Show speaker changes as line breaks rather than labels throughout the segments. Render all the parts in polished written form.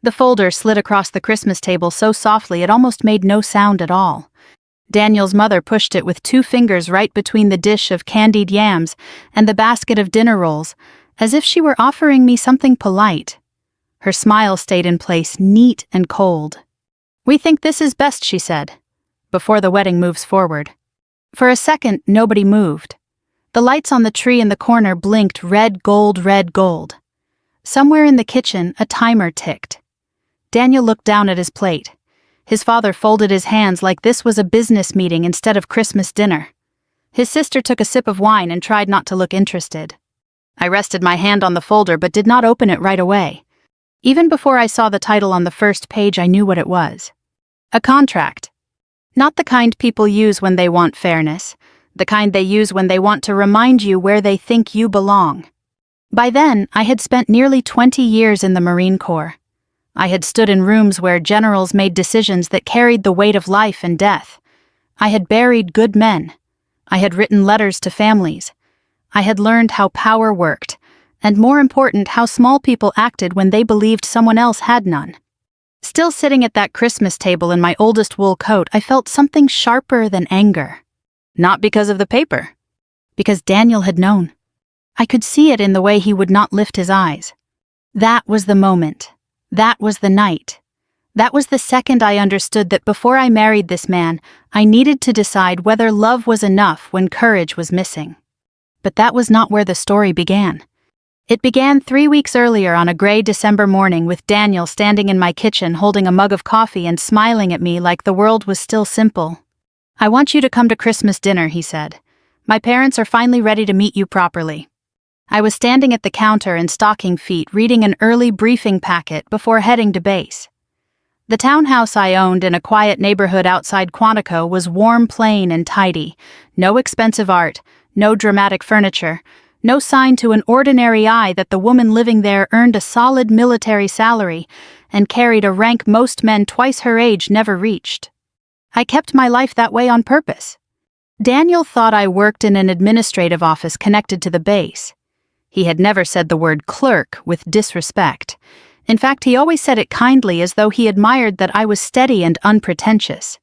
The folder slid across the Christmas table so softly it almost made no sound at all. Daniel's mother pushed it with 2 fingers right between the dish of candied yams and the basket of dinner rolls, as if she were offering me something polite. Her smile stayed in place, neat and cold. "We think this is best," she said, "before the wedding moves forward." For a second, nobody moved. The lights on the tree in the corner blinked red gold, red gold. Somewhere in the kitchen, a timer ticked. Daniel looked down at his plate. His father folded his hands like this was a business meeting instead of Christmas dinner. His sister took a sip of wine and tried not to look interested. I rested my hand on the folder but did not open it right away. Even before I saw the title on the first page, I knew what it was. A contract. Not the kind people use when they want fairness, the kind they use when they want to remind you where they think you belong. By then, I had spent nearly 20 years in the Marine Corps. I had stood in rooms where generals made decisions that carried the weight of life and death. I had buried good men. I had written letters to families. I had learned how power worked, and more important, how small people acted when they believed someone else had none. Still sitting at that Christmas table in my oldest wool coat, I felt something sharper than anger. Not because of the paper. Because Daniel had known. I could see it in the way he would not lift his eyes. That was the moment. That was the night. That was the second I understood that before I married this man, I needed to decide whether love was enough when courage was missing. But that was not where the story began. It began 3 weeks earlier on a gray December morning with Daniel standing in my kitchen holding a mug of coffee and smiling at me like the world was still simple. "I want you to come to Christmas dinner," he said. "My parents are finally ready to meet you properly." I was standing at the counter in stocking feet reading an early briefing packet before heading to base. The townhouse I owned in a quiet neighborhood outside Quantico was warm, plain, and tidy. No expensive art, no dramatic furniture, no sign to an ordinary eye that the woman living there earned a solid military salary and carried a rank most men twice her age never reached. I kept my life that way on purpose. Daniel thought I worked in an administrative office connected to the base. He had never said the word clerk with disrespect. In fact, he always said it kindly, as though he admired that I was steady and unpretentious.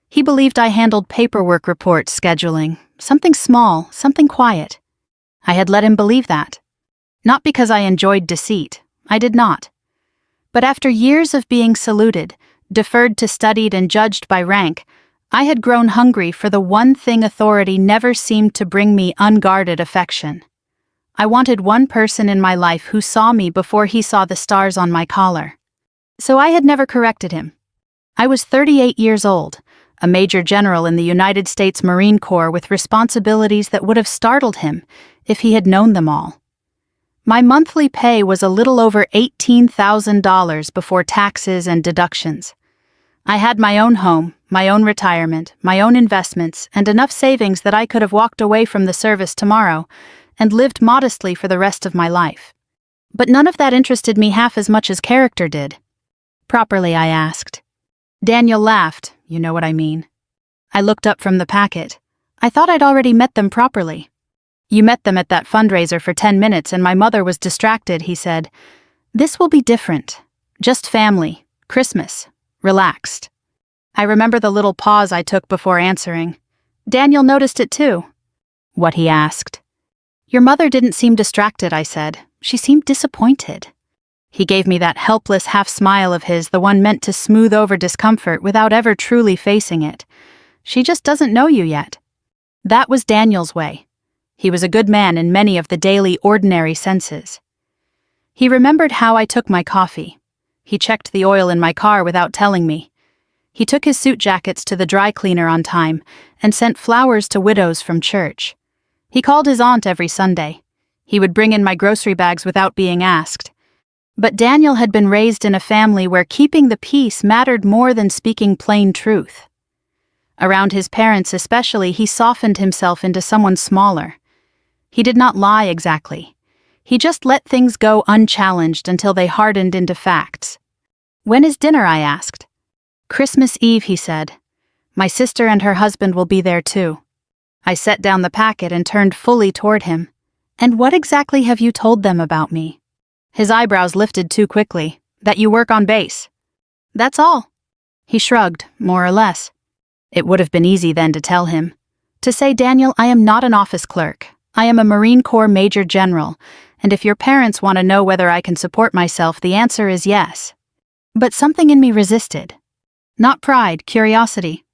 He believed I handled paperwork reports, scheduling, something small, something quiet. I had let him believe that. Not because I enjoyed deceit, I did not. But after years of being saluted, deferred to, studied, and judged by rank, I had grown hungry for the one thing authority never seemed to bring me: unguarded affection. I wanted one person in my life who saw me before he saw the stars on my collar. So I had never corrected him. I was 38 years old, a major general in the United States Marine Corps with responsibilities that would have startled him if he had known them all. My monthly pay was a little over $18,000 before taxes and deductions. I had my own home, my own retirement, my own investments, and enough savings that I could have walked away from the service tomorrow and lived modestly for the rest of my life. But none of that interested me half as much as character did. "Properly?" I asked. Daniel laughed. "You know what I mean." I looked up from the packet. "I thought I'd already met them properly." "You met them at that fundraiser for 10 minutes and my mother was distracted," he said. "This will be different. Just family, Christmas, relaxed." I remember the little pause I took before answering. Daniel noticed it too. "What?" he asked. "Your mother didn't seem distracted," I said. "She seemed disappointed." He gave me that helpless half-smile of his, the one meant to smooth over discomfort without ever truly facing it. "She just doesn't know you yet." That was Daniel's way. He was a good man in many of the daily, ordinary senses. He remembered how I took my coffee. He checked the oil in my car without telling me. He took his suit jackets to the dry cleaner on time and sent flowers to widows from church. He called his aunt every Sunday. He would bring in my grocery bags without being asked. But Daniel had been raised in a family where keeping the peace mattered more than speaking plain truth. Around his parents especially, he softened himself into someone smaller. He did not lie exactly. He just let things go unchallenged until they hardened into facts. "When is dinner?" I asked. "Christmas Eve," he said. "My sister and her husband will be there too." I set down the packet and turned fully toward him. "And what exactly have you told them about me?" His eyebrows lifted too quickly. That you work on base. That's all. He shrugged, more or less. It would have been easy then to tell him. To say, Daniel, I am not an office clerk. I am a Marine Corps Major General, and if your parents want to know whether I can support myself, the answer is yes. But something in me resisted. Not pride, curiosity.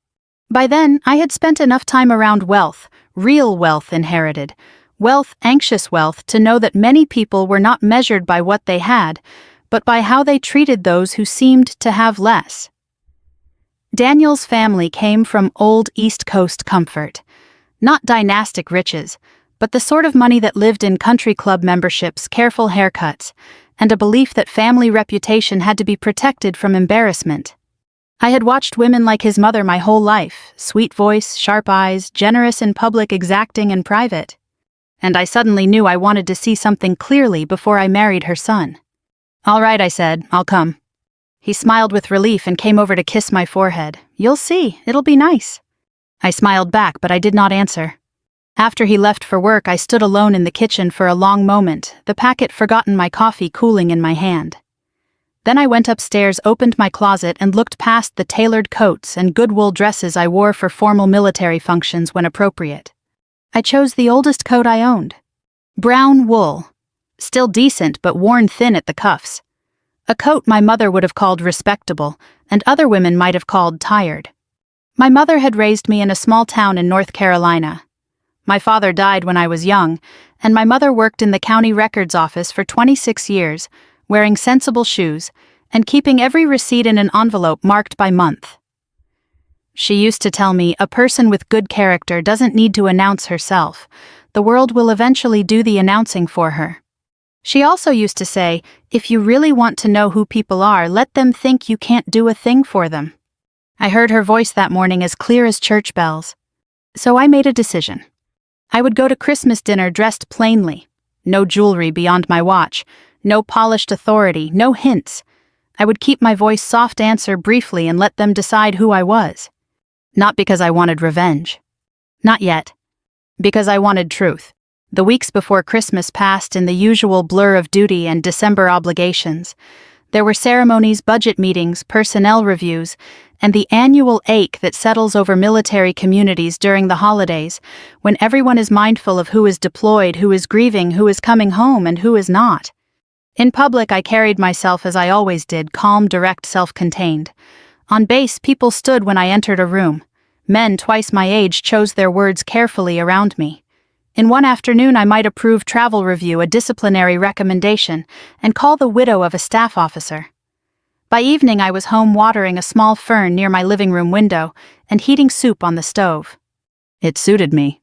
By then, I had spent enough time around wealth, real wealth inherited, wealth, anxious wealth, to know that many people were not measured by what they had, but by how they treated those who seemed to have less. Daniel's family came from old East Coast comfort. Not dynastic riches, but the sort of money that lived in country club memberships, careful haircuts, and a belief that family reputation had to be protected from embarrassment. I had watched women like his mother my whole life, sweet voice, sharp eyes, generous in public, exacting in private. And I suddenly knew I wanted to see something clearly before I married her son. All right, I said, I'll come. He smiled with relief and came over to kiss my forehead. You'll see, it'll be nice. I smiled back, but I did not answer. After he left for work, I stood alone in the kitchen for a long moment, the packet forgotten my coffee cooling in my hand. Then I went upstairs, opened my closet, and looked past the tailored coats and good wool dresses I wore for formal military functions when appropriate. I chose the oldest coat I owned. Brown wool. Still decent, but worn thin at the cuffs. A coat my mother would have called respectable, and other women might have called tired. My mother had raised me in a small town in North Carolina. My father died when I was young, and my mother worked in the county records office for 26 years, wearing sensible shoes, and keeping every receipt in an envelope marked by month. She used to tell me, a person with good character doesn't need to announce herself. The world will eventually do the announcing for her. She also used to say, if you really want to know who people are, let them think you can't do a thing for them. I heard her voice that morning as clear as church bells. So I made a decision. I would go to Christmas dinner dressed plainly. No jewelry beyond my watch, no polished authority, no hints. I would keep my voice soft, answer briefly, and let them decide who I was. Not because I wanted revenge. Not yet. Because I wanted truth. The weeks before Christmas passed in the usual blur of duty and December obligations. There were ceremonies, budget meetings, personnel reviews, and the annual ache that settles over military communities during the holidays, when everyone is mindful of who is deployed, who is grieving, who is coming home, and who is not. In public, I carried myself as I always did, calm, direct, self-contained. On base, people stood when I entered a room. Men twice my age chose their words carefully around me. In one afternoon, I might approve travel review, a disciplinary recommendation, and call the widow of a staff officer. By evening, I was home watering a small fern near my living room window and heating soup on the stove. It suited me.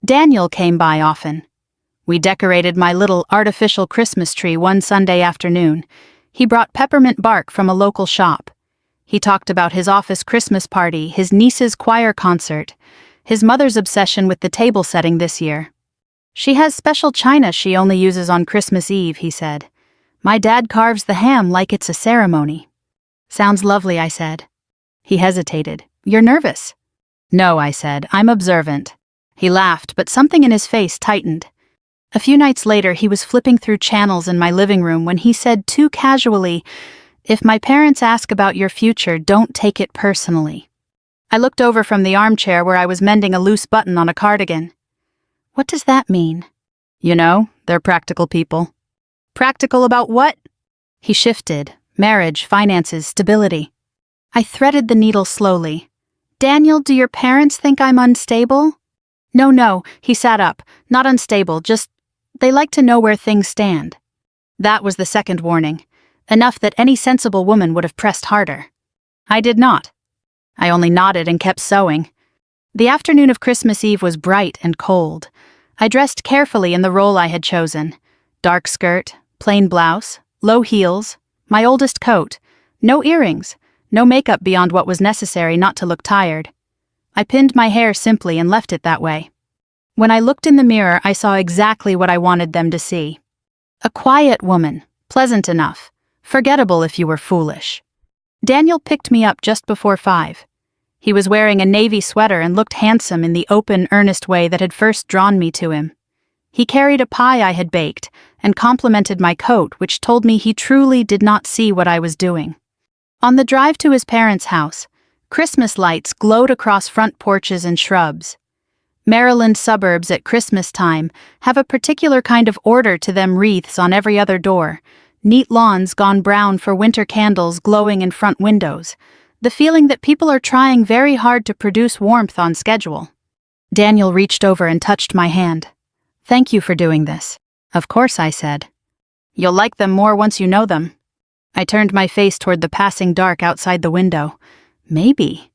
Daniel came by often. We decorated my little artificial Christmas tree one Sunday afternoon. He brought peppermint bark from a local shop. He talked about his office Christmas party, his niece's choir concert, his mother's obsession with the table setting this year. She has special china she only uses on Christmas Eve, he said. My dad carves the ham like it's a ceremony. Sounds lovely, I said. He hesitated. You're nervous? No, I said. I'm observant. He laughed, but something in his face tightened. A few nights later, he was flipping through channels in my living room when he said too casually, if my parents ask about your future, don't take it personally. I looked over from the armchair where I was mending a loose button on a cardigan. What does that mean? You know, they're practical people. Practical about what? He shifted. Marriage, finances, stability. I threaded the needle slowly. Daniel, do your parents think I'm unstable? No, he sat up. Not unstable, just they like to know where things stand. That was the second warning. Enough that any sensible woman would have pressed harder. I did not. I only nodded and kept sewing. The afternoon of Christmas Eve was bright and cold. I dressed carefully in the role I had chosen. Dark skirt, plain blouse, low heels, my oldest coat, no earrings, no makeup beyond what was necessary not to look tired. I pinned my hair simply and left it that way. When I looked in the mirror, I saw exactly what I wanted them to see. A quiet woman, pleasant enough, forgettable if you were foolish. Daniel picked me up just before 5. He was wearing a navy sweater and looked handsome in the open, earnest way that had first drawn me to him. He carried a pie I had baked and complimented my coat, which told me he truly did not see what I was doing. On the drive to his parents' house, Christmas lights glowed across front porches and shrubs. Maryland suburbs at Christmas time have a particular kind of order to them, wreaths on every other door, neat lawns gone brown for winter candles glowing in front windows, the feeling that people are trying very hard to produce warmth on schedule. Daniel reached over and touched my hand. "Thank you for doing this." "Of course," I said. "You'll like them more once you know them." I turned my face toward the passing dark outside the window. Maybe.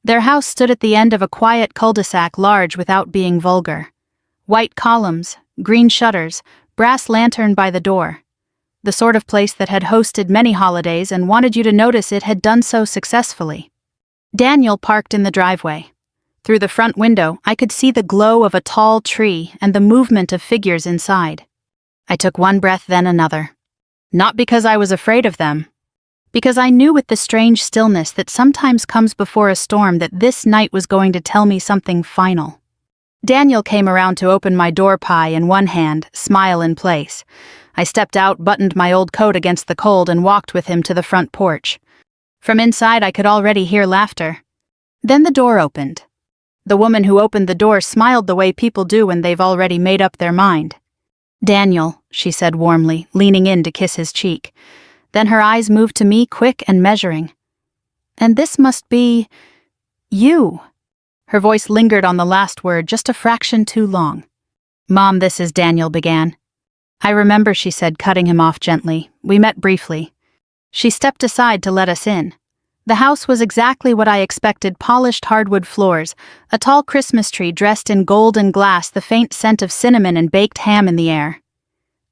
Their house stood at the end of a quiet cul-de-sac, large without being vulgar. White columns, green shutters, brass lantern by the door. The sort of place that had hosted many holidays and wanted you to notice it had done so successfully. Daniel parked in the driveway. Through the front window, I could see the glow of a tall tree and the movement of figures inside. I took one breath, then another. Not because I was afraid of them, because I knew with the strange stillness that sometimes comes before a storm that this night was going to tell me something final. Daniel came around to open my door, pie in one hand, smile in place. I stepped out, buttoned my old coat against the cold, and walked with him to the front porch. From inside I could already hear laughter. Then the door opened. The woman who opened the door smiled the way people do when they've already made up their mind. "Daniel," she said warmly, leaning in to kiss his cheek. Then her eyes moved to me, quick and measuring. "And this must be... you." Her voice lingered on the last word just a fraction too long. "Mom, this is Daniel," began. "I remember," she said, cutting him off gently. "We met briefly." She stepped aside to let us in. The house was exactly what I expected: polished hardwood floors, a tall Christmas tree dressed in gold and glass, the faint scent of cinnamon and baked ham in the air.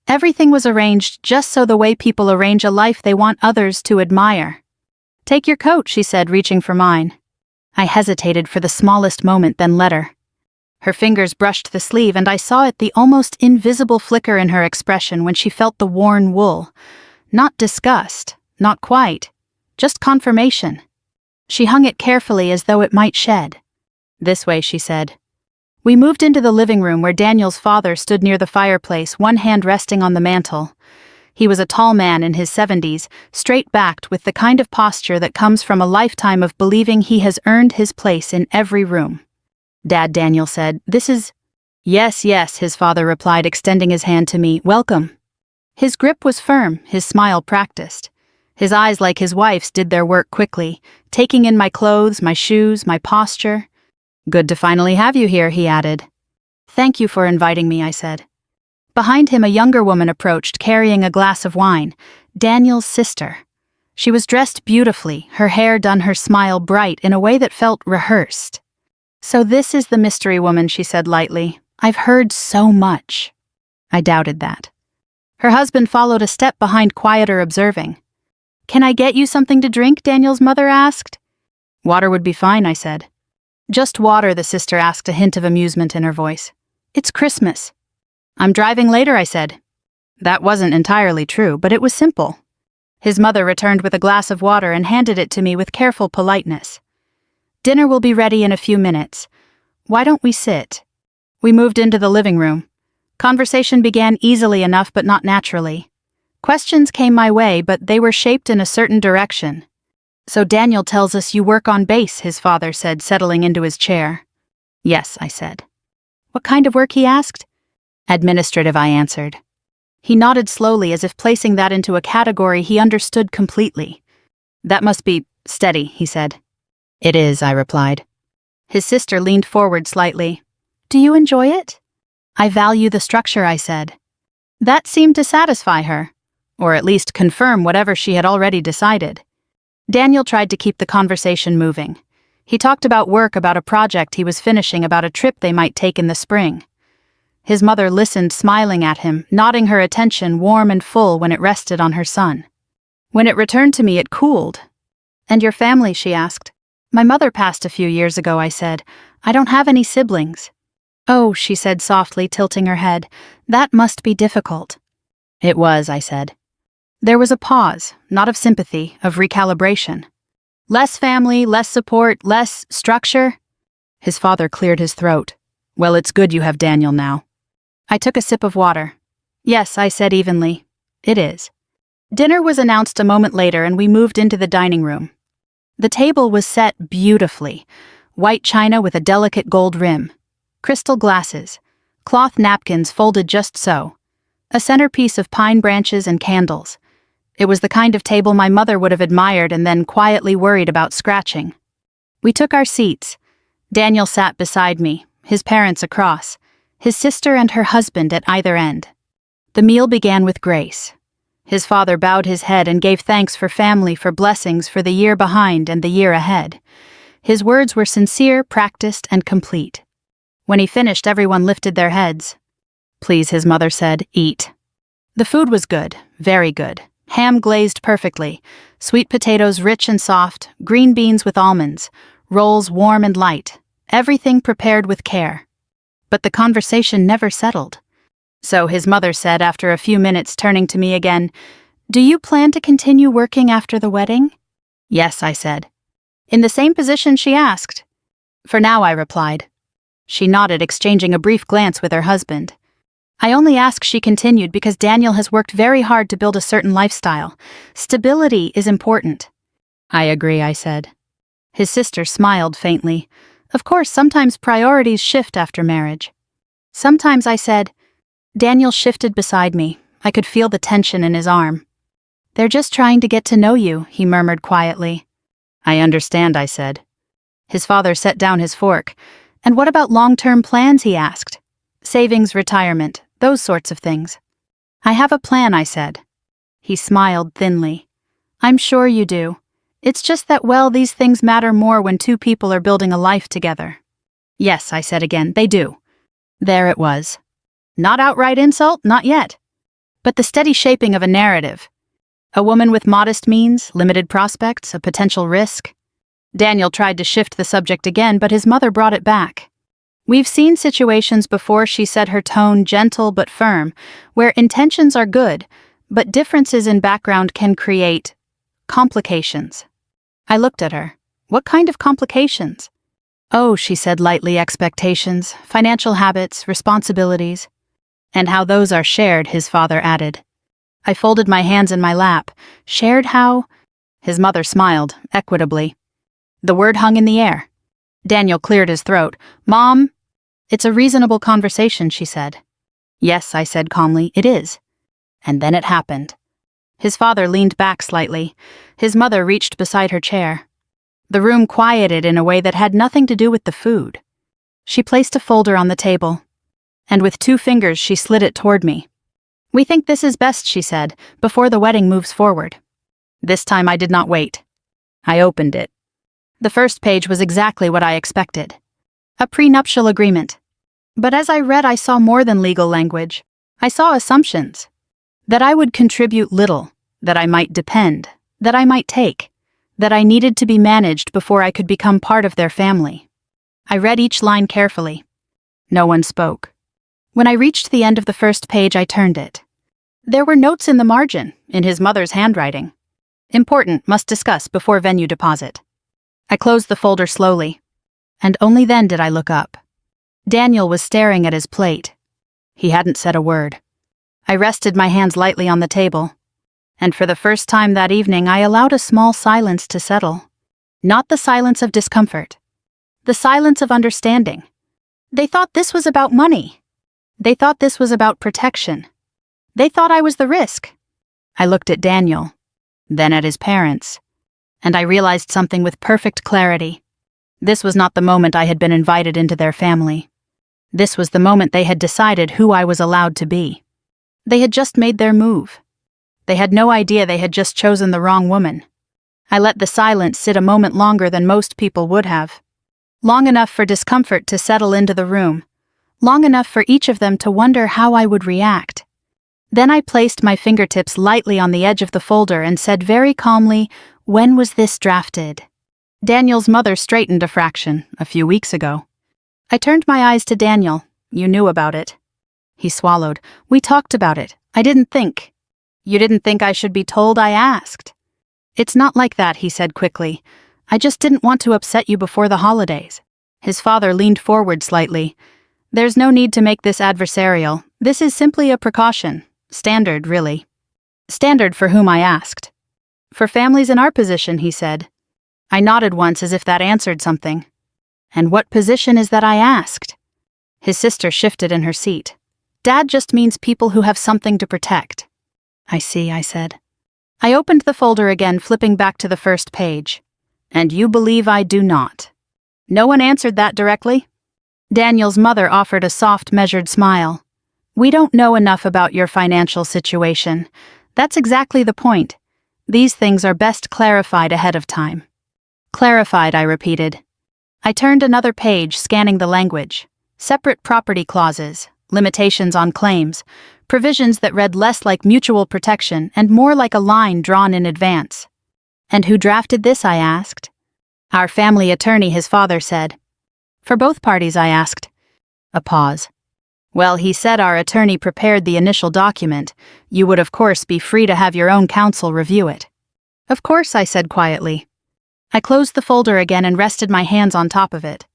Everything was arranged just so the way people arrange a life they want others to admire. "Take your coat," she said, reaching for mine. I hesitated for the smallest moment, then let her. Her fingers brushed the sleeve, and I saw the almost invisible flicker in her expression when she felt the worn wool. Not disgust, not quite. Just confirmation. She hung it carefully as though it might shed. "This way," she said. We moved into the living room where Daniel's father stood near the fireplace, one hand resting on the mantel. He was a tall man in his 70s, straight-backed, with the kind of posture that comes from a lifetime of believing he has earned his place in every room. "Dad," Daniel said, "this is..." "Yes, yes," his father replied, extending his hand to me. "Welcome." His grip was firm, his smile practiced. His eyes, like his wife's, did their work quickly, taking in my clothes, my shoes, my posture. "Good to finally have you here," he added. "Thank you for inviting me," I said. Behind him, a younger woman approached, carrying a glass of wine, Daniel's sister. She was dressed beautifully, her hair done, her smile bright in a way that felt rehearsed. "So this is the mystery woman," she said lightly. "I've heard so much." I doubted that. Her husband followed a step behind, quieter, observing. "Can I get you something to drink?" Daniel's mother asked. "Water would be fine," I said. "Just water," the sister asked, a hint of amusement in her voice. "It's Christmas." "I'm driving later," I said. That wasn't entirely true, but it was simple. His mother returned with a glass of water and handed it to me with careful politeness. "Dinner will be ready in a few minutes. Why don't we sit?" We moved into the living room. Conversation began easily enough, but not naturally. Questions came my way, but they were shaped in a certain direction. "So Daniel tells us you work on base," his father said, settling into his chair. "Yes," I said. "What kind of work?" he asked. "Administrative," I answered. He nodded slowly, as if placing that into a category he understood completely. "That must be steady," he said. "It is," I replied. His sister leaned forward slightly. "Do you enjoy it?" "I value the structure," I said. That seemed to satisfy her, or at least confirm whatever she had already decided. Daniel tried to keep the conversation moving. He talked about work, about a project he was finishing, about a trip they might take in the spring. His mother listened, smiling at him, nodding her attention warm and full when it rested on her son. When it returned to me, it cooled. "And your family?" she asked. "My mother passed a few years ago," I said. "I don't have any siblings." "Oh," she said softly, tilting her head. "That must be difficult." "It was," I said. There was a pause, not of sympathy, of recalibration. Less family, less support, less structure? His father cleared his throat. "Well, it's good you have Daniel now." I took a sip of water. Yes, I said evenly. It is. Dinner was announced a moment later and we moved into the dining room. The table was set beautifully. White china with a delicate gold rim. Crystal glasses. Cloth napkins folded just so. A centerpiece of pine branches and candles. It was the kind of table my mother would have admired and then quietly worried about scratching. We took our seats. Daniel sat beside me, his parents across, his sister and her husband at either end. The meal began with grace. His father bowed his head and gave thanks for family, for blessings for the year behind and the year ahead. His words were sincere, practiced, and complete. When he finished, everyone lifted their heads. Please, his mother said, eat. The food was good, very good. Ham glazed perfectly, sweet potatoes rich and soft, green beans with almonds, rolls warm and light, everything prepared with care. But the conversation never settled. So his mother said after a few minutes, turning to me again, "Do you plan to continue working after the wedding?" "Yes," I said. "In the same position?" she asked. "For now," I replied. She nodded, exchanging a brief glance with her husband. "I only ask," she continued, "because Daniel has worked very hard to build a certain lifestyle. Stability is important." "I agree," I said. His sister smiled faintly. "Of course, sometimes priorities shift after marriage." "Sometimes," I said. Daniel shifted beside me. I could feel the tension in his arm. "They're just trying to get to know you," he murmured quietly. "I understand," I said. His father set down his fork. "And what about long-term plans?" he asked. "Savings, retirement, those sorts of things." "I have a plan," I said. He smiled thinly. "I'm sure you do. It's just that, well, these things matter more when two people are building a life together." "Yes," I said again, "they do." There it was. Not outright insult, not yet. But the steady shaping of a narrative. A woman with modest means, limited prospects, a potential risk. Daniel tried to shift the subject again, but his mother brought it back. "We've seen situations before," she said, her tone gentle but firm, "where intentions are good, but differences in background can create complications." I looked at her. "What kind of complications?" "Oh," she said lightly, "expectations, financial habits, responsibilities." "And how those are shared," his father added. I folded my hands in my lap. "Shared how?" His mother smiled, equitably. The word hung in the air. Daniel cleared his throat. "Mom, it's a reasonable conversation," she said. "Yes," I said calmly, "it is." And then it happened. His father leaned back slightly. His mother reached beside her chair. The room quieted in a way that had nothing to do with the food. She placed a folder on the table, and with 2 fingers she slid it toward me. "We think this is best," she said, "before the wedding moves forward." This time I did not wait. I opened it. The first page was exactly what I expected. A prenuptial agreement. But as I read, I saw more than legal language. I saw assumptions. That I would contribute little, that I might depend, that I might take, that I needed to be managed before I could become part of their family. I read each line carefully. No one spoke. When I reached the end of the first page, I turned it. There were notes in the margin, in his mother's handwriting. Important, must discuss before venue deposit. I closed the folder slowly, and only then did I look up. Daniel was staring at his plate. He hadn't said a word. I rested my hands lightly on the table, and for the first time that evening I allowed a small silence to settle. Not the silence of discomfort. The silence of understanding. They thought this was about money. They thought this was about protection. They thought I was the risk. I looked at Daniel, then at his parents, and I realized something with perfect clarity. This was not the moment I had been invited into their family. This was the moment they had decided who I was allowed to be. They had just made their move. They had no idea they had just chosen the wrong woman. I let the silence sit a moment longer than most people would have. Long enough for discomfort to settle into the room. Long enough for each of them to wonder how I would react. Then I placed my fingertips lightly on the edge of the folder and said very calmly, "When was this drafted?" Daniel's mother straightened a fraction, a few weeks ago. I turned my eyes to Daniel. "You knew about it." He swallowed. "We talked about it. I didn't think." "You didn't think I should be told I asked?" "It's not like that," he said quickly. "I just didn't want to upset you before the holidays." His father leaned forward slightly. There's no need to make this adversarial. This is simply a precaution. Standard, really. Standard for whom, I asked. For families in our position, he said. I nodded once as if that answered something. And what position is that, I asked? His sister shifted in her seat. Dad just means people who have something to protect. I see, I said. I opened the folder again, flipping back to the first page. And you believe I do not? No one answered that directly. Daniel's mother offered a soft, measured smile. We don't know enough about your financial situation. That's exactly the point. These things are best clarified ahead of time. Clarified, I repeated. I turned another page, scanning the language. Separate property clauses, limitations on claims, provisions that read less like mutual protection and more like a line drawn in advance. And who drafted this, I asked. Our family attorney, his father said. For both parties, I asked. A pause. Well, he said our attorney prepared the initial document. You would of course be free to have your own counsel review it. Of course, I said quietly. I closed the folder again and rested my hands on top of it.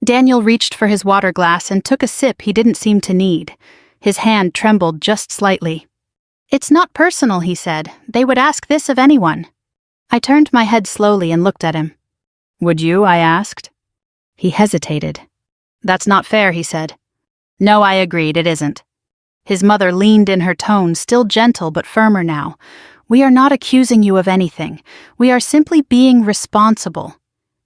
Daniel reached for his water glass and took a sip he didn't seem to need. His hand trembled just slightly. It's not personal, he said. They would ask this of anyone. I turned my head slowly and looked at him. Would you? I asked. He hesitated. That's not fair, he said. No, I agreed, it isn't. His mother leaned in, her tone still gentle but firmer now. We are not accusing you of anything. We are simply being responsible.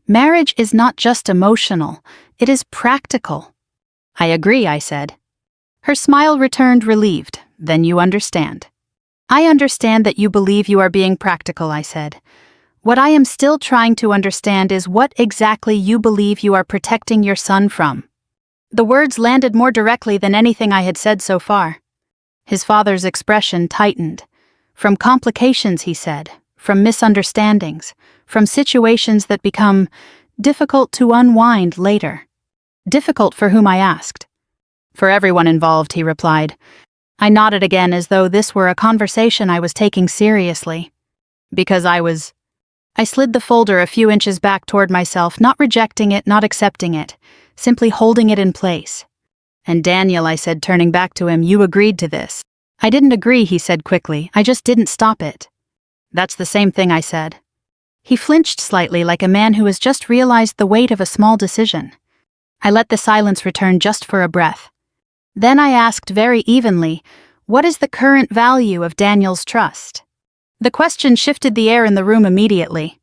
Marriage is not just emotional, it is practical. I agree, I said. Her smile returned, relieved. Then you understand. I understand that you believe you are being practical, I said. What I am still trying to understand is what exactly you believe you are protecting your son from. The words landed more directly than anything I had said so far. His father's expression tightened. From complications, he said, from misunderstandings, from situations that become difficult to unwind later. Difficult for whom, I asked. For everyone involved, he replied. I nodded again as though this were a conversation I was taking seriously. Because I slid the folder a few inches back toward myself, not rejecting it, not accepting it, simply holding it in place. And Daniel, I said, turning back to him, you agreed to this. I didn't agree, he said quickly. I just didn't stop it. That's the same thing, I said. He flinched slightly, like a man who has just realized the weight of a small decision. I let the silence return just for a breath. Then I asked very evenly, what is the current value of Daniel's trust? The question shifted the air in the room immediately.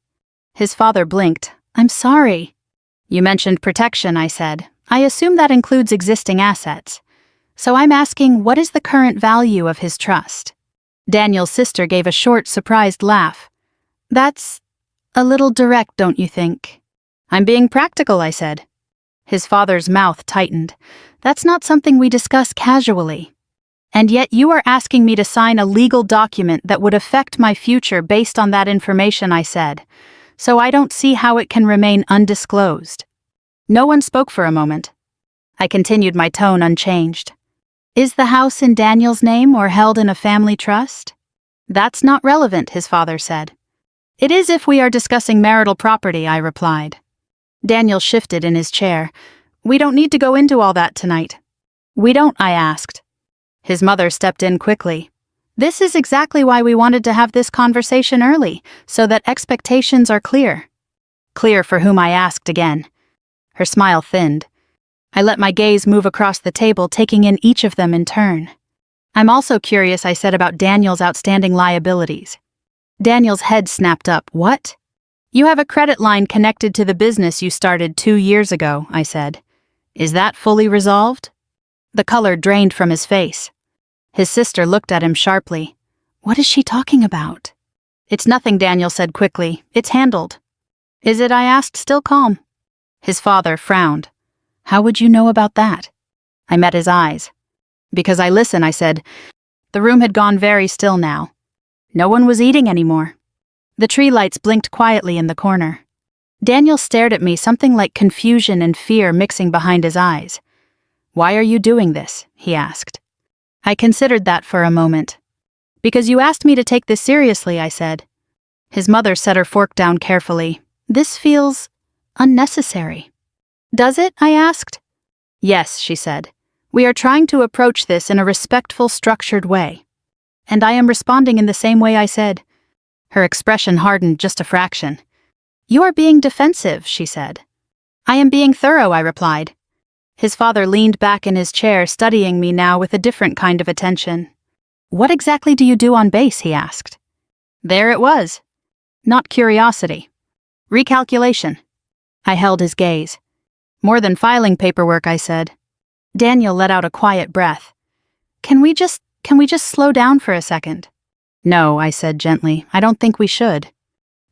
His father blinked. I'm sorry. You mentioned protection, I said. I assume that includes existing assets. So I'm asking, what is the current value of his trust? Daniel's sister gave a short, surprised laugh. That's a little direct, don't you think? I'm being practical, I said. His father's mouth tightened. That's not something we discuss casually. And yet you are asking me to sign a legal document that would affect my future based on that information, I said. So I don't see how it can remain undisclosed. No one spoke for a moment. I continued, my tone unchanged. Is the house in Daniel's name or held in a family trust? That's not relevant, his father said. It is if we are discussing marital property, I replied. Daniel shifted in his chair. We don't need to go into all that tonight. We don't, I asked. His mother stepped in quickly. This is exactly why we wanted to have this conversation early, so that expectations are clear. Clear for whom, I asked again. Her smile thinned. I let my gaze move across the table, taking in each of them in turn. I'm also curious, I said, about Daniel's outstanding liabilities. Daniel's head snapped up. What? You have a credit line connected to the business you started 2 years ago, I said. Is that fully resolved? The color drained from his face. His sister looked at him sharply. What is she talking about? It's nothing, Daniel said quickly. It's handled. Is it? I asked, still calm. His father frowned. How would you know about that? I met his eyes. Because I listen, I said. The room had gone very still now. No one was eating anymore. The tree lights blinked quietly in the corner. Daniel stared at me, something like confusion and fear mixing behind his eyes. Why are you doing this? He asked. I considered that for a moment. Because you asked me to take this seriously, I said. His mother set her fork down carefully. This feels unnecessary. Does it? I asked. Yes, she said. We are trying to approach this in a respectful, structured way. And I am responding in the same way I said. Her expression hardened just a fraction. You are being defensive, she said. I am being thorough, I replied. His father leaned back in his chair, studying me now with a different kind of attention. What exactly do you do on base, he asked. There it was. Not curiosity. Recalculation. I held his gaze. More than filing paperwork, I said. Daniel let out a quiet breath. Can we just slow down for a second? No, I said gently. I don't think we should.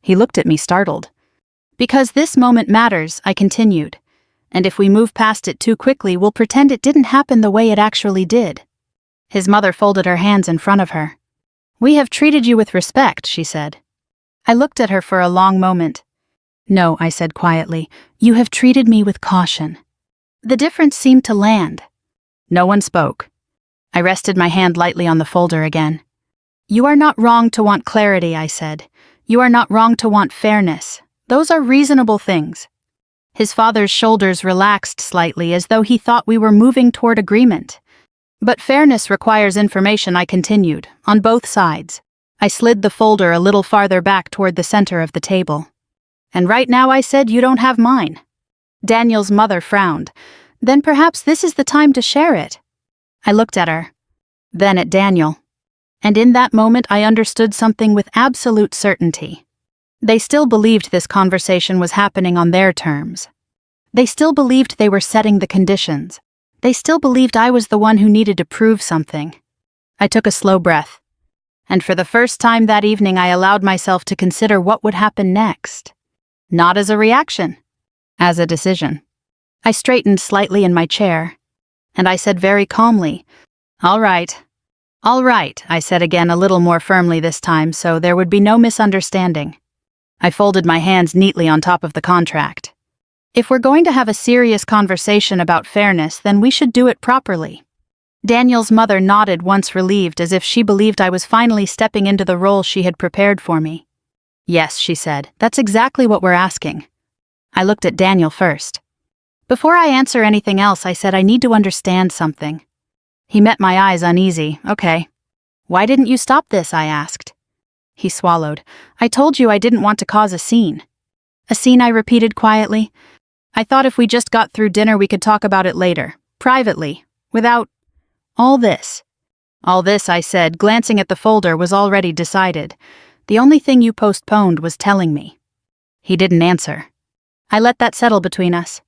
He looked at me startled. Because this moment matters, I continued. And if we move past it too quickly, we'll pretend it didn't happen the way it actually did. His mother folded her hands in front of her. We have treated you with respect, she said. I looked at her for a long moment. No, I said quietly, you have treated me with caution. The difference seemed to land. No one spoke. I rested my hand lightly on the folder again. You are not wrong to want clarity, I said. You are not wrong to want fairness. Those are reasonable things. His father's shoulders relaxed slightly as though he thought we were moving toward agreement. But fairness requires information, I continued, on both sides. I slid the folder a little farther back toward the center of the table. And right now, I said, you don't have mine. Daniel's mother frowned. Then perhaps this is the time to share it. I looked at her. Then at Daniel. And in that moment I understood something with absolute certainty. They still believed this conversation was happening on their terms. They still believed they were setting the conditions. They still believed I was the one who needed to prove something. I took a slow breath. And for the first time that evening I allowed myself to consider what would happen next. Not as a reaction, as a decision. I straightened slightly in my chair, and I said very calmly, All right, I said again a little more firmly this time so there would be no misunderstanding. I folded my hands neatly on top of the contract. If we're going to have a serious conversation about fairness, then we should do it properly. Daniel's mother nodded once relieved as if she believed I was finally stepping into the role she had prepared for me. Yes, she said, that's exactly what we're asking. I looked at Daniel first. Before I answer anything else, I said I need to understand something. He met my eyes uneasy. Okay. Why didn't you stop this, I asked. He swallowed. I told you I didn't want to cause a scene. A scene, I repeated quietly. I thought if we just got through dinner we could talk about it later, privately, without all this. All this, I said, glancing at the folder, was already decided. The only thing you postponed was telling me. He didn't answer. I let that settle between us.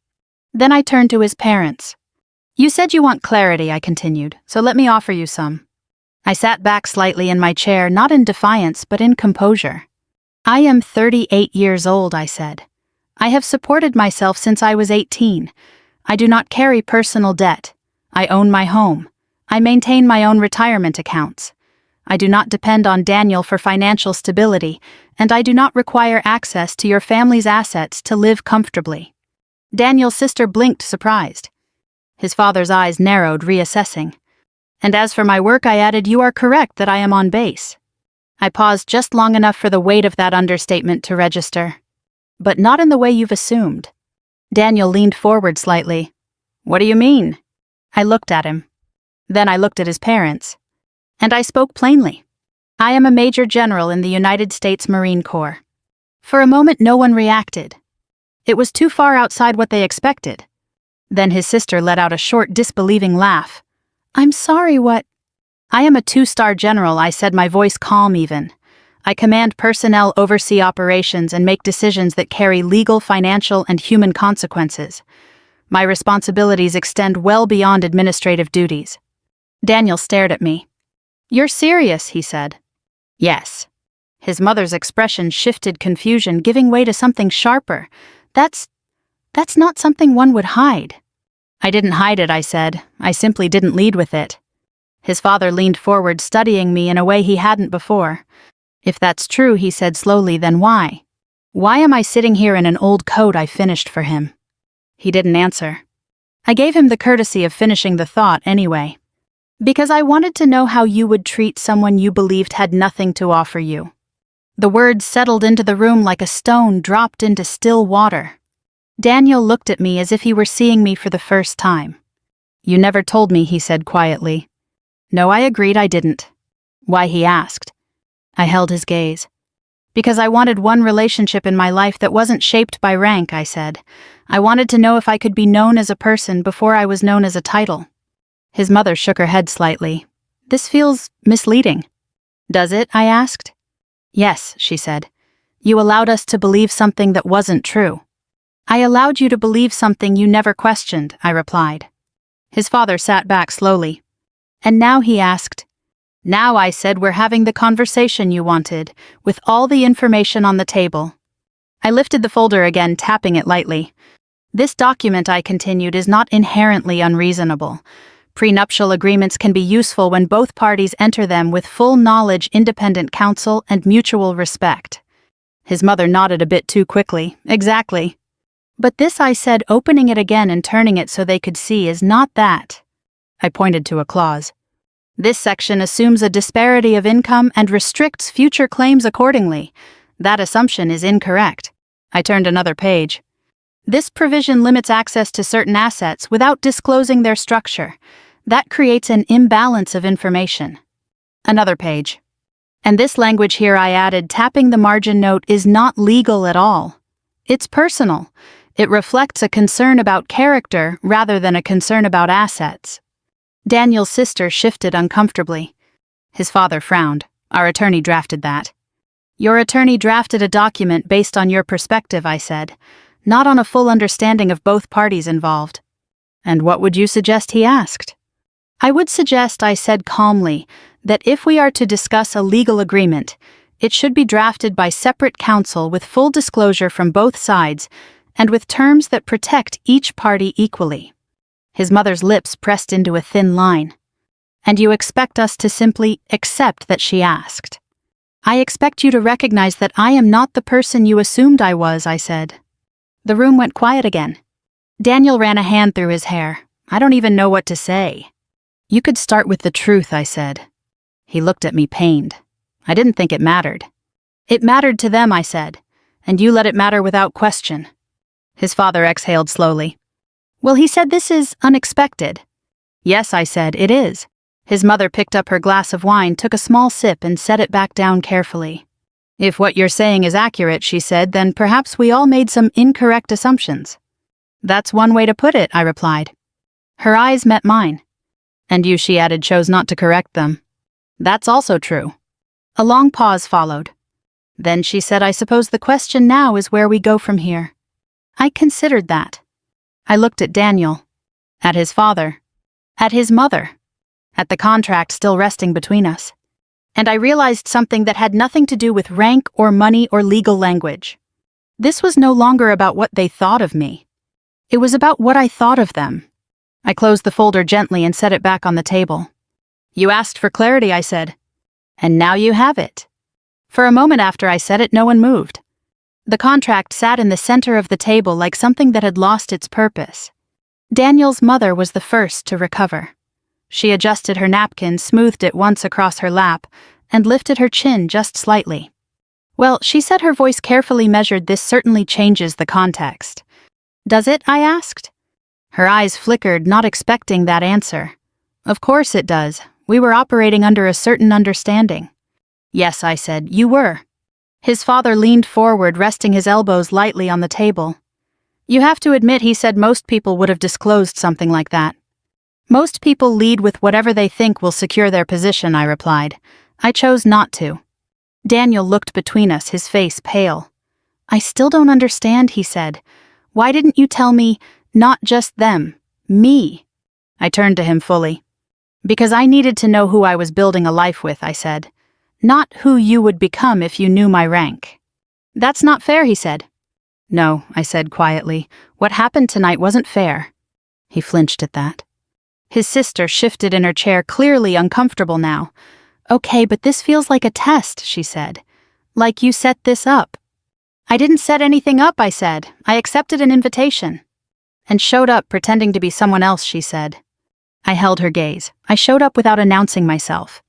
Then I turned to his parents. You said you want clarity, I continued, so let me offer you some. I sat back slightly in my chair, not in defiance, but in composure. I am 38 years old, I said. I have supported myself since I was 18. I do not carry personal debt. I own my home. I maintain my own retirement accounts. I do not depend on Daniel for financial stability, and I do not require access to your family's assets to live comfortably. Daniel's sister blinked, surprised. His father's eyes narrowed, reassessing. And as for my work, I added, you are correct that I am on base. I paused just long enough for the weight of that understatement to register. But not in the way you've assumed. Daniel leaned forward slightly. What do you mean? I looked at him. Then I looked at his parents. And I spoke plainly. I am a Major General in the United States Marine Corps. For a moment no one reacted. It was too far outside what they expected. Then his sister let out a short, disbelieving laugh. I'm sorry, what? I am a 2-star general, I said, my voice calm even. I command personnel, oversee operations, and make decisions that carry legal, financial, and human consequences. My responsibilities extend well beyond administrative duties. Daniel stared at me. You're serious, he said. Yes. His mother's expression shifted, confusion giving way to something sharper. That's not something one would hide. I didn't hide it, I said. I simply didn't lead with it. His father leaned forward, studying me in a way he hadn't before. If that's true, he said slowly, then why? Why am I sitting here in an old coat I finished for him? He didn't answer. I gave him the courtesy of finishing the thought anyway. Because I wanted to know how you would treat someone you believed had nothing to offer you. The words settled into the room like a stone dropped into still water. Daniel looked at me as if he were seeing me for the first time. You never told me, he said quietly. No, I agreed I didn't. Why, he asked. I held his gaze. Because I wanted one relationship in my life that wasn't shaped by rank, I said. I wanted to know if I could be known as a person before I was known as a title. His mother shook her head slightly. This feels misleading. Does it? I asked. Yes, she said. You allowed us to believe something that wasn't true. I allowed you to believe something you never questioned, I replied. His father sat back slowly. And now, he asked. Now, I said, we're having the conversation you wanted, with all the information on the table. I lifted the folder again, tapping it lightly. This document, I continued, is not inherently unreasonable. Prenuptial agreements can be useful when both parties enter them with full knowledge, independent counsel, and mutual respect. His mother nodded a bit too quickly. Exactly. But this, I said, opening it again and turning it so they could see, is not that. I pointed to a clause. This section assumes a disparity of income and restricts future claims accordingly. That assumption is incorrect. I turned another page. This provision limits access to certain assets without disclosing their structure. That creates an imbalance of information. Another page. And this language here, I added, tapping the margin note, is not legal at all. It's personal. It reflects a concern about character rather than a concern about assets. Daniel's sister shifted uncomfortably. His father frowned. Our attorney drafted that. Your attorney drafted a document based on your perspective, I said, not on a full understanding of both parties involved. And what would you suggest, he asked. I would suggest, I said calmly, that if we are to discuss a legal agreement, it should be drafted by separate counsel with full disclosure from both sides and with terms that protect each party equally. His mother's lips pressed into a thin line. And you expect us to simply accept that, she asked. I expect you to recognize that I am not the person you assumed I was, I said. The room went quiet again. Daniel ran a hand through his hair. I don't even know what to say. You could start with the truth, I said. He looked at me pained. I didn't think it mattered. It mattered to them, I said, and you let it matter without question. His father exhaled slowly. Well, he said, this is unexpected. Yes, I said, it is. His mother picked up her glass of wine, took a small sip, and set it back down carefully. If what you're saying is accurate, she said, then perhaps we all made some incorrect assumptions. That's one way to put it, I replied. Her eyes met mine. And you, she added, chose not to correct them. That's also true. A long pause followed. Then she said, I suppose the question now is where we go from here. I considered that. I looked at Daniel, at his father, at his mother, at the contract still resting between us. And I realized something that had nothing to do with rank or money or legal language. This was no longer about what they thought of me. It was about what I thought of them. I closed the folder gently and set it back on the table. You asked for clarity, I said. And now you have it. For a moment after I said it, no one moved. The contract sat in the center of the table like something that had lost its purpose. Daniel's mother was the first to recover. She adjusted her napkin, smoothed it once across her lap, and lifted her chin just slightly. Well, she said, her voice carefully measured, this certainly changes the context. Does it? I asked. Her eyes flickered, not expecting that answer. Of course it does. We were operating under a certain understanding. Yes, I said, you were. His father leaned forward, resting his elbows lightly on the table. You have to admit, he said, most people would have disclosed something like that. Most people lead with whatever they think will secure their position, I replied. I chose not to. Daniel looked between us, his face pale. I still don't understand, he said. Why didn't you tell me, not just them, me? I turned to him fully. Because I needed to know who I was building a life with, I said. Not who you would become if you knew my rank. That's not fair, he said. No, I said quietly. What happened tonight wasn't fair. He flinched at that. His sister shifted in her chair, clearly uncomfortable now. Okay, but this feels like a test, she said. Like you set this up. I didn't set anything up, I said. I accepted an invitation. And showed up pretending to be someone else, she said. I held her gaze. I showed up without announcing myself.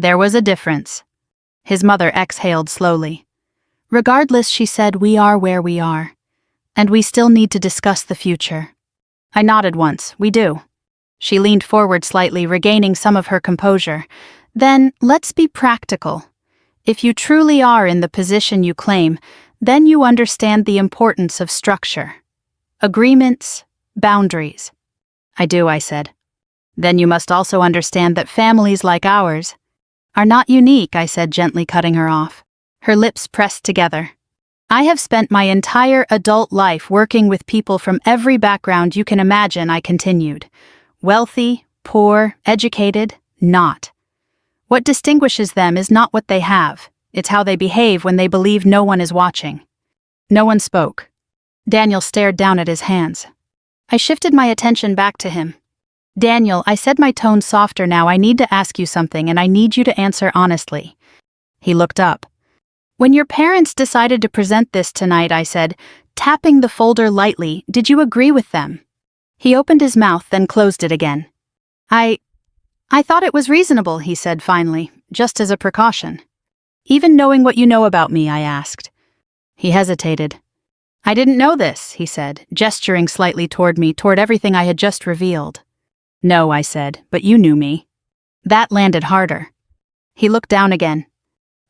There was a difference. His mother exhaled slowly. Regardless, she said, we are where we are. And we still need to discuss the future. I nodded once. We do. She leaned forward slightly, regaining some of her composure. Then, let's be practical. If you truly are in the position you claim, then you understand the importance of structure. Agreements, boundaries. I do, I said. Then you must also understand that families like ours are not unique, I said, gently cutting her off. Her lips pressed together. I have spent my entire adult life working with people from every background you can imagine, I continued. Wealthy, poor, educated, not. What distinguishes them is not what they have, it's how they behave when they believe no one is watching. No one spoke. Daniel stared down at his hands. I shifted my attention back to him. Daniel, I said, my tone softer now, I need to ask you something and I need you to answer honestly. He looked up. When your parents decided to present this tonight, I said, tapping the folder lightly, did you agree with them? He opened his mouth, then closed it again. I thought it was reasonable, he said finally, just as a precaution. Even knowing what you know about me, I asked. He hesitated. I didn't know this, he said, gesturing slightly toward me, toward everything I had just revealed. No, I said, but you knew me. That landed harder. He looked down again.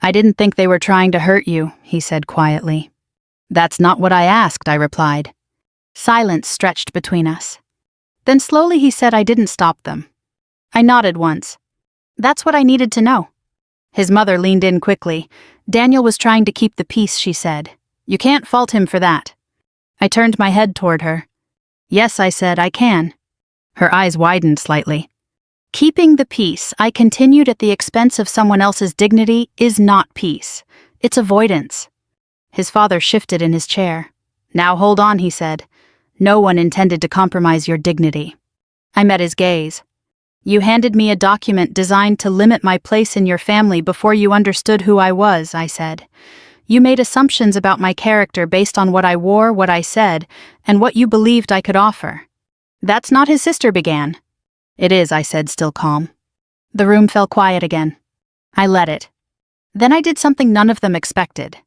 I didn't think they were trying to hurt you, he said quietly. That's not what I asked, I replied. Silence stretched between us. Then slowly he said, I didn't stop them. I nodded once. That's what I needed to know. His mother leaned in quickly. Daniel was trying to keep the peace, she said. You can't fault him for that. I turned my head toward her. Yes, I said, I can. Her eyes widened slightly. Keeping the peace, I continued, at the expense of someone else's dignity, is not peace. It's avoidance. His father shifted in his chair. Now hold on, he said. No one intended to compromise your dignity. I met his gaze. You handed me a document designed to limit my place in your family before you understood who I was, I said. You made assumptions about my character based on what I wore, what I said, and what you believed I could offer. That's not, his sister began. It is, I said, still calm. The room fell quiet again. I let it. Then I did something none of them expected.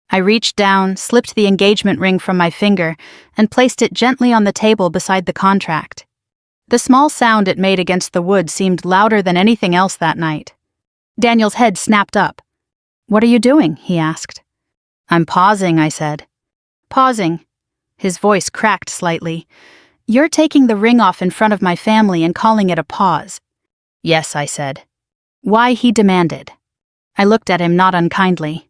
I reached down, slipped the engagement ring from my finger, and placed it gently on the table beside the contract. The small sound it made against the wood seemed louder than anything else that night. Daniel's head snapped up. What are you doing? He asked. I'm pausing, I said. Pausing. His voice cracked slightly. You're taking the ring off in front of my family and calling it a pause. Yes, I said. Why? He demanded. I looked at him, not unkindly.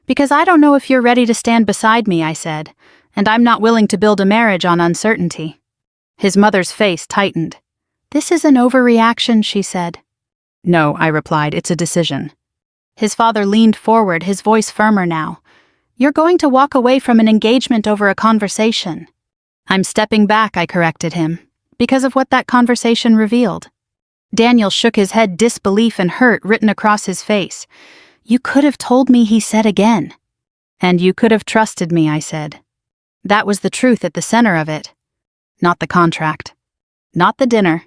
Because I don't know if you're ready to stand beside me, I said, and I'm not willing to build a marriage on uncertainty. His mother's face tightened. This is an overreaction, she said. No, I replied, it's a decision. His father leaned forward, his voice firmer now. You're going to walk away from an engagement over a conversation. I'm stepping back, I corrected him, because of what that conversation revealed. Daniel shook his head, disbelief and hurt written across his face. You could have told me, he said again. And you could have trusted me, I said. That was the truth at the center of it. Not the contract. Not the dinner.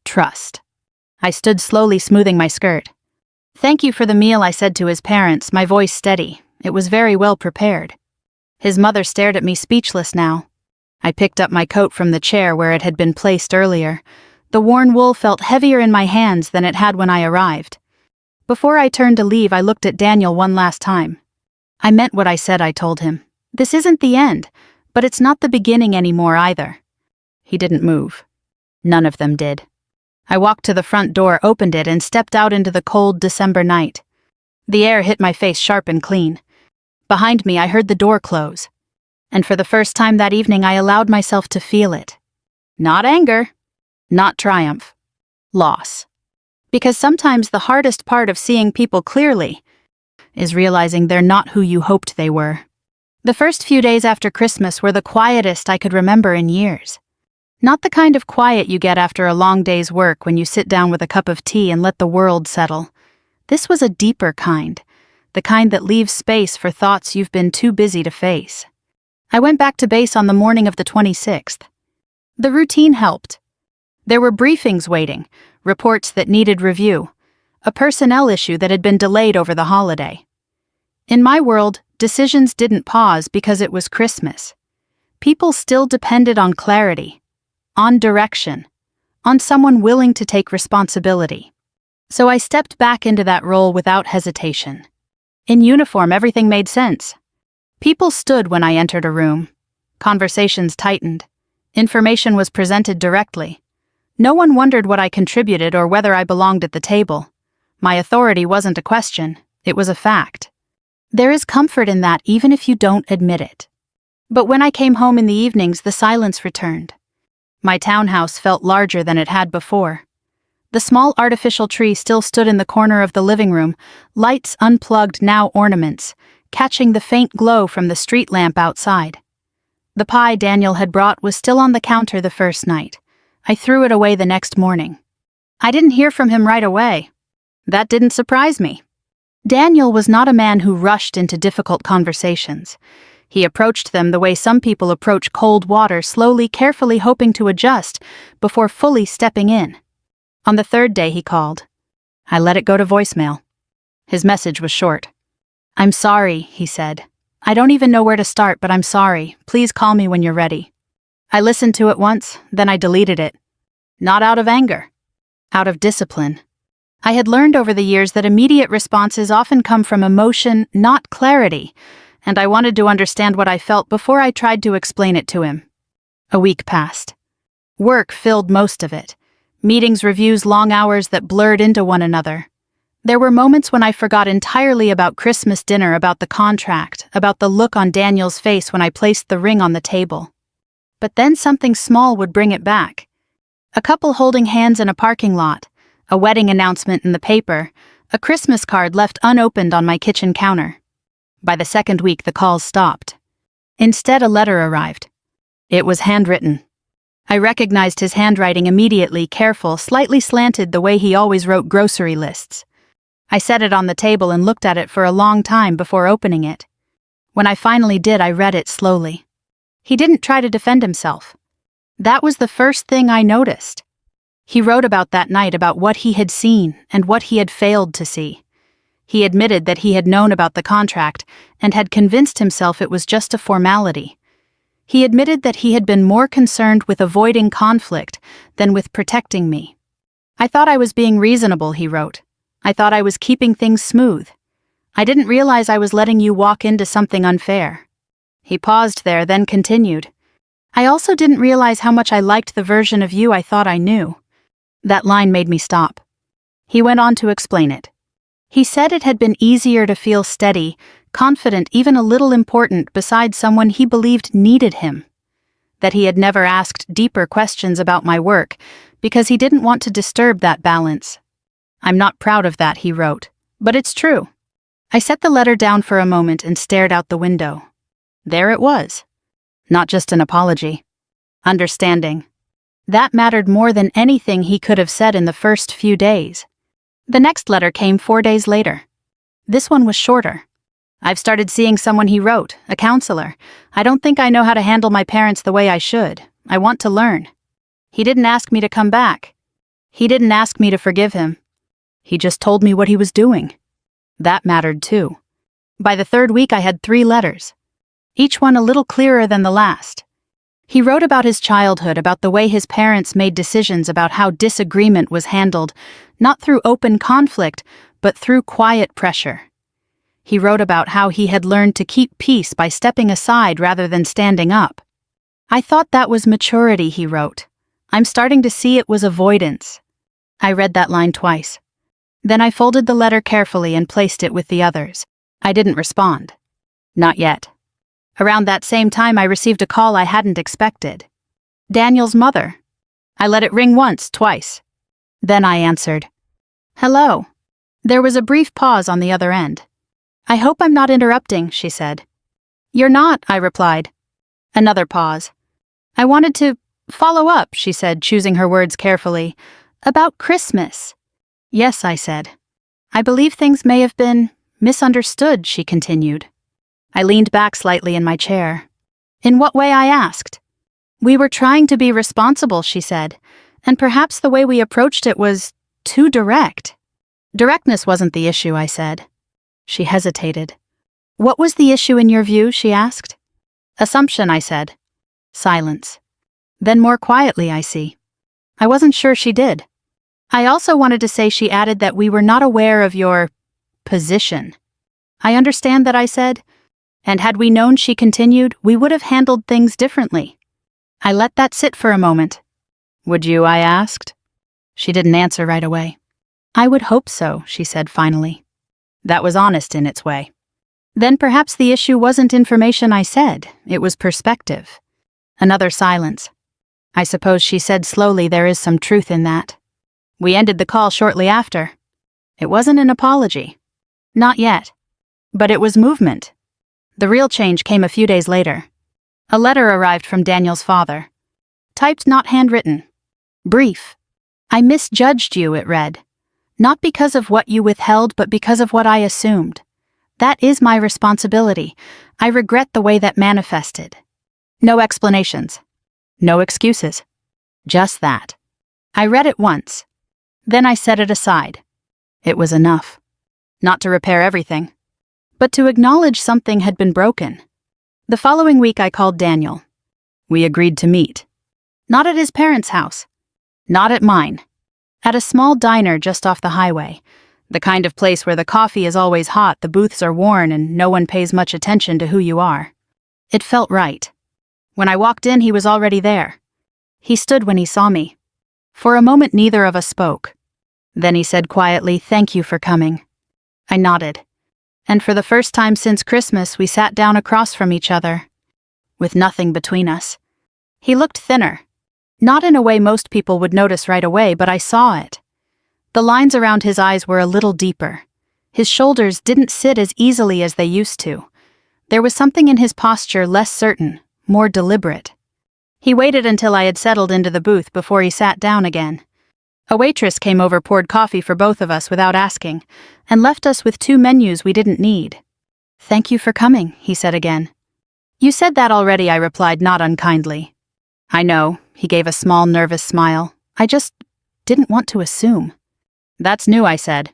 Trust. I stood slowly, smoothing my skirt. Thank you for the meal, I said to his parents, my voice steady. It was very well prepared. His mother stared at me, speechless now. I picked up my coat from the chair where it had been placed earlier. The worn wool felt heavier in my hands than it had when I arrived. Before I turned to leave, I looked at Daniel one last time. I meant what I said, I told him. This isn't the end, but it's not the beginning anymore either. He didn't move. None of them did. I walked to the front door, opened it, and stepped out into the cold December night. The air hit my face sharp and clean. Behind me, I heard the door close. And for the first time that evening, I allowed myself to feel it. Not anger. Not triumph. Loss. Because sometimes the hardest part of seeing people clearly is realizing they're not who you hoped they were. The first few days after Christmas were the quietest I could remember in years. Not the kind of quiet you get after a long day's work when you sit down with a cup of tea and let the world settle. This was a deeper kind, the kind that leaves space for thoughts you've been too busy to face. I went back to base on the morning of the 26th. The routine helped. There were briefings waiting, reports that needed review, a personnel issue that had been delayed over the holiday. In my world, decisions didn't pause because it was Christmas. People still depended on clarity, on direction, on someone willing to take responsibility. So I stepped back into that role without hesitation. In uniform, everything made sense. People stood when I entered a room. Conversations tightened. Information was presented directly. No one wondered what I contributed or whether I belonged at the table. My authority wasn't a question, it was a fact. There is comfort in that even if you don't admit it. But when I came home in the evenings, the silence returned. My townhouse felt larger than it had before. The small artificial tree still stood in the corner of the living room, lights unplugged, now ornaments, catching the faint glow from the street lamp outside. The pie Daniel had brought was still on the counter the first night. I threw it away the next morning. I didn't hear from him right away. That didn't surprise me. Daniel was not a man who rushed into difficult conversations. He approached them the way some people approach cold water, slowly, carefully, hoping to adjust before fully stepping in. On the third day he called. I let it go to voicemail. His message was short. "I'm sorry," he said. "I don't even know where to start, but I'm sorry. Please call me when you're ready." I listened to it once, then I deleted it. Not out of anger. Out of discipline. I had learned over the years that immediate responses often come from emotion, not clarity, and I wanted to understand what I felt before I tried to explain it to him. A week passed. Work filled most of it. Meetings, reviews, long hours that blurred into one another. There were moments when I forgot entirely about Christmas dinner, about the contract, about the look on Daniel's face when I placed the ring on the table. But then something small would bring it back. A couple holding hands in a parking lot, a wedding announcement in the paper, a Christmas card left unopened on my kitchen counter. By the second week, the calls stopped. Instead, a letter arrived. It was handwritten. I recognized his handwriting immediately, careful, slightly slanted the way he always wrote grocery lists. I set it on the table and looked at it for a long time before opening it. When I finally did, I read it slowly. He didn't try to defend himself. That was the first thing I noticed. He wrote about that night, about what he had seen and what he had failed to see. He admitted that he had known about the contract and had convinced himself it was just a formality. He admitted that he had been more concerned with avoiding conflict than with protecting me. "I thought I was being reasonable," he wrote. "I thought I was keeping things smooth. I didn't realize I was letting you walk into something unfair." He paused there, then continued. "I also didn't realize how much I liked the version of you I thought I knew." That line made me stop. He went on to explain it. He said it had been easier to feel steady, confident, even a little important beside someone he believed needed him. That he had never asked deeper questions about my work because he didn't want to disturb that balance. "I'm not proud of that," he wrote, "but it's true." I set the letter down for a moment and stared out the window. There it was. Not just an apology. Understanding. That mattered more than anything he could have said in the first few days. The next letter came 4 days later. This one was shorter. "I've started seeing someone," he wrote, "a counselor. I don't think I know how to handle my parents the way I should. I want to learn." He didn't ask me to come back. He didn't ask me to forgive him. He just told me what he was doing. That mattered too. By the third week, I had 3 letters. Each one a little clearer than the last. He wrote about his childhood, about the way his parents made decisions, about how disagreement was handled, not through open conflict, but through quiet pressure. He wrote about how he had learned to keep peace by stepping aside rather than standing up. "I thought that was maturity," he wrote. "I'm starting to see it was avoidance." I read that line twice. Then I folded the letter carefully and placed it with the others. I didn't respond. Not yet. Around that same time, I received a call I hadn't expected. Daniel's mother. I let it ring once, twice. Then I answered. "Hello." There was a brief pause on the other end. "I hope I'm not interrupting," she said. "You're not," I replied. Another pause. "I wanted to follow up," she said, choosing her words carefully. "About Christmas." "Yes," I said. "I believe things may have been misunderstood," she continued. I leaned back slightly in my chair. "In what way?" I asked. "We were trying to be responsible," she said, "and perhaps the way we approached it was too direct." "Directness wasn't the issue," I said. She hesitated. "What was the issue in your view?" she asked. "Assumption," I said. Silence. Then more quietly, "I see. I wasn't sure she did. I also wanted to say she added that we were not aware of your position. I understand that, I said. And had we known, she continued, we would have handled things differently. I let that sit for a moment. Would you, I asked. She didn't answer right away. I would hope so, she said finally. That was honest in its way. Then perhaps the issue wasn't information I said, it was perspective. Another silence. I suppose, she said slowly, there is some truth in that. We ended the call shortly after. It wasn't an apology. Not yet. But it was movement. The real change came a few days later. A letter arrived from Daniel's father. Typed, not handwritten. Brief. I misjudged you, it read. Not because of what you withheld, but because of what I assumed. That is my responsibility. I regret the way that manifested. No explanations. No excuses. Just that. I read it once. Then I set it aside. It was enough. Not to repair everything, but to acknowledge something had been broken. The following week I called Daniel. We agreed to meet. Not at his parents' house. Not at mine. At a small diner just off the highway. The kind of place where the coffee is always hot, the booths are worn, and no one pays much attention to who you are. It felt right. When I walked in, he was already there. He stood when he saw me. For a moment, neither of us spoke. Then he said quietly, "Thank you for coming." I nodded. And for the first time since Christmas, we sat down across from each other, with nothing between us. He looked thinner. Not in a way most people would notice right away, but I saw it. The lines around his eyes were a little deeper. His shoulders didn't sit as easily as they used to. There was something in his posture less certain, more deliberate. He waited until I had settled into the booth before he sat down again. A waitress came over, poured coffee for both of us without asking, and left us with 2 menus we didn't need. "Thank you for coming," he said again. "You said that already," I replied, not unkindly. "I know," he gave a small, nervous smile. "I just didn't want to assume." "That's new," I said.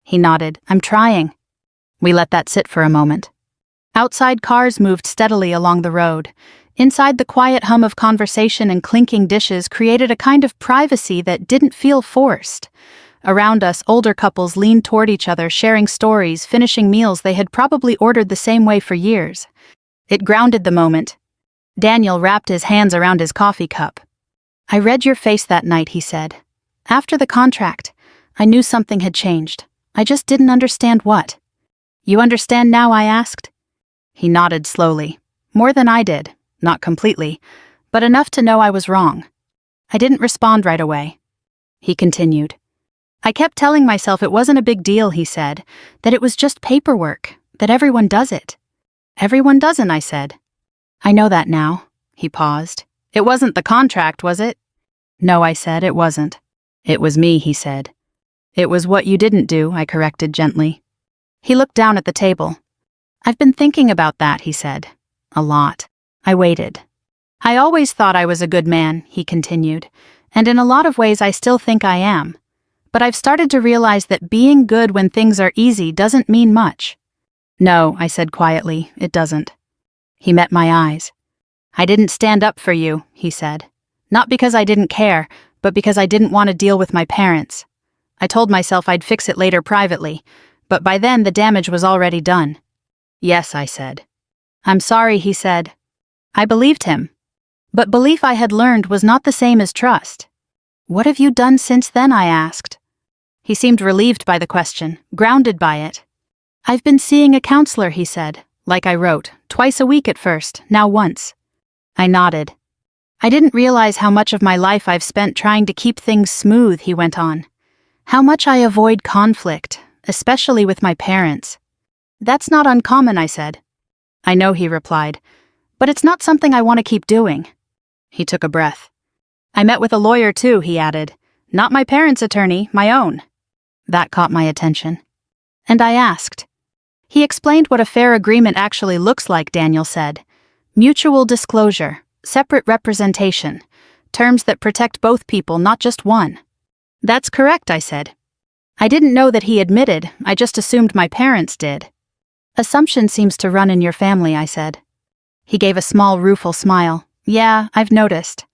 He nodded. "I'm trying." We let that sit for a moment. Outside, cars moved steadily along the road. Inside, the quiet hum of conversation and clinking dishes created a kind of privacy that didn't feel forced. Around us, older couples leaned toward each other, sharing stories, finishing meals they had probably ordered the same way for years. It grounded the moment. Daniel wrapped his hands around his coffee cup. "I read your face that night," he said. "After the contract, I knew something had changed. I just didn't understand what." "You understand now?" I asked. He nodded slowly. More than I did. Not completely, but enough to know I was wrong. I didn't respond right away. He continued. "I kept telling myself it wasn't a big deal," he said, "that it was just paperwork, that everyone does it." "Everyone doesn't," I said. "I know that now." He paused. "It wasn't the contract, was it?" "No," I said, "it wasn't." "It was me," he said. "It was what you didn't do," I corrected gently. He looked down at the table. "I've been thinking about that," he said. "A lot." I waited. "I always thought I was a good man," he continued, "and in a lot of ways I still think I am. But I've started to realize that being good when things are easy doesn't mean much." "No," I said quietly, "it doesn't." He met my eyes. "I didn't stand up for you," he said. "Not because I didn't care, but because I didn't want to deal with my parents. I told myself I'd fix it later privately, but by then the damage was already done." "Yes," I said. "I'm sorry," he said. I believed him. But belief, I had learned, was not the same as trust. "What have you done since then?" I asked. He seemed relieved by the question, grounded by it. "I've been seeing a counselor," he said, like I wrote, twice a week at first, now once. I nodded. "I didn't realize how much of my life I've spent trying to keep things smooth," he went on. "How much I avoid conflict, especially with my parents." "That's not uncommon," I said. "I know," he replied. "But it's not something I want to keep doing." He took a breath. "I met with a lawyer too," he added. "Not my parents' attorney, my own." That caught my attention. And I asked. He explained what a fair agreement actually looks like, Daniel said. Mutual disclosure, separate representation, terms that protect both people, not just one. "That's correct," I said. I didn't know that he admitted, I just assumed my parents did. "Assumption seems to run in your family," I said. He gave a small, rueful smile. "Yeah, I've noticed."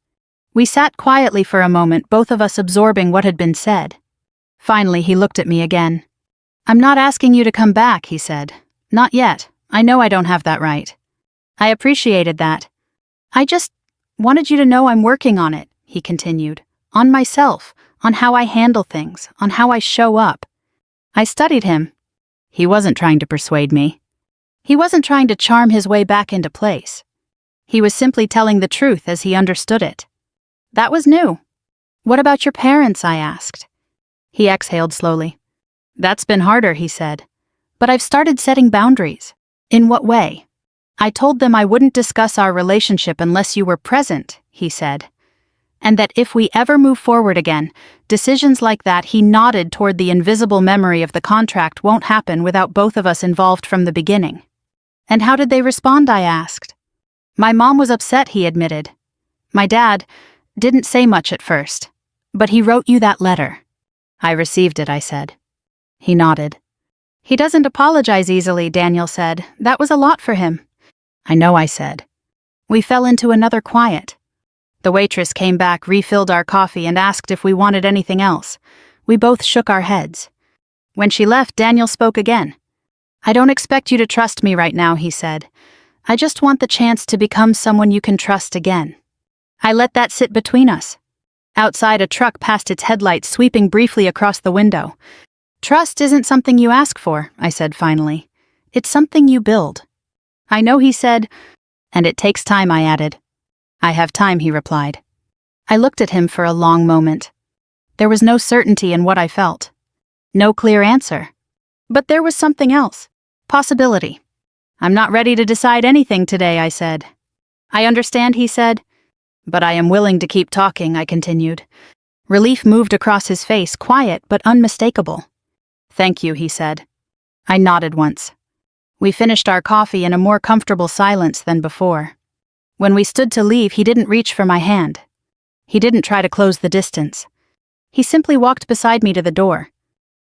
We sat quietly for a moment, both of us absorbing what had been said. Finally, he looked at me again. "I'm not asking you to come back," he said. "Not yet. I know I don't have that right." I appreciated that. "I just wanted you to know I'm working on it," he continued. "On myself, on how I handle things, on how I show up." I studied him. He wasn't trying to persuade me. He wasn't trying to charm his way back into place. He was simply telling the truth as he understood it. That was new. "What about your parents?" I asked. He exhaled slowly. "That's been harder," he said. "But I've started setting boundaries." "In what way?" "I told them I wouldn't discuss our relationship unless you were present," he said. "And that if we ever move forward again, decisions like that," he nodded toward the invisible memory of the contract, "won't happen without both of us involved from the beginning." "And how did they respond?" I asked. "My mom was upset," he admitted. "My dad didn't say much at first. But he wrote you that letter." "I received it," I said. He nodded. "He doesn't apologize easily," Daniel said. "That was a lot for him." "I know," I said. We fell into another quiet. The waitress came back, refilled our coffee, and asked if we wanted anything else. We both shook our heads. When she left, Daniel spoke again. "I don't expect you to trust me right now," he said. "I just want the chance to become someone you can trust again." I let that sit between us. Outside, a truck passed its headlights, sweeping briefly across the window. "Trust isn't something you ask for," I said finally. "It's something you build." "I know," he said. "And it takes time," I added. "I have time," he replied. I looked at him for a long moment. There was no certainty in what I felt. No clear answer. But there was something else. Possibility. "I'm not ready to decide anything today," I said. "I understand," he said. "But I am willing to keep talking," I continued. Relief moved across his face, quiet but unmistakable. "Thank you," he said. I nodded once. We finished our coffee in a more comfortable silence than before. When we stood to leave, he didn't reach for my hand. He didn't try to close the distance. He simply walked beside me to the door.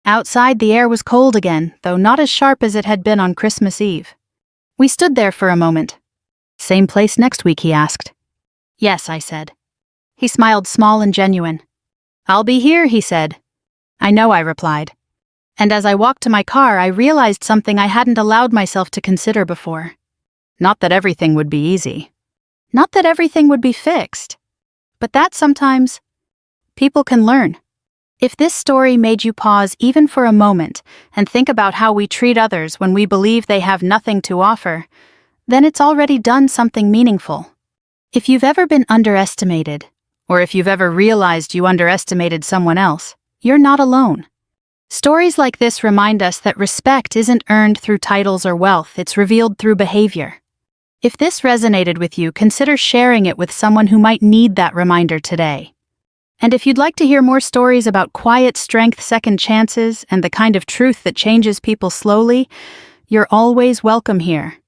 Outside, the air was cold again, though not as sharp as it had been on Christmas Eve. We stood there for a moment. "Same place next week?" he asked. "Yes," I said. He smiled, small and genuine. "I'll be here," he said. "I know," I replied. And as I walked to my car, I realized something I hadn't allowed myself to consider before. Not that everything would be easy. Not that everything would be fixed. But that sometimes people can learn. If this story made you pause even for a moment and think about how we treat others when we believe they have nothing to offer, then it's already done something meaningful. If you've ever been underestimated, or if you've ever realized you underestimated someone else, you're not alone. Stories like this remind us that respect isn't earned through titles or wealth, it's revealed through behavior. If this resonated with you, consider sharing it with someone who might need that reminder today. And if you'd like to hear more stories about quiet strength, second chances, and the kind of truth that changes people slowly, you're always welcome here.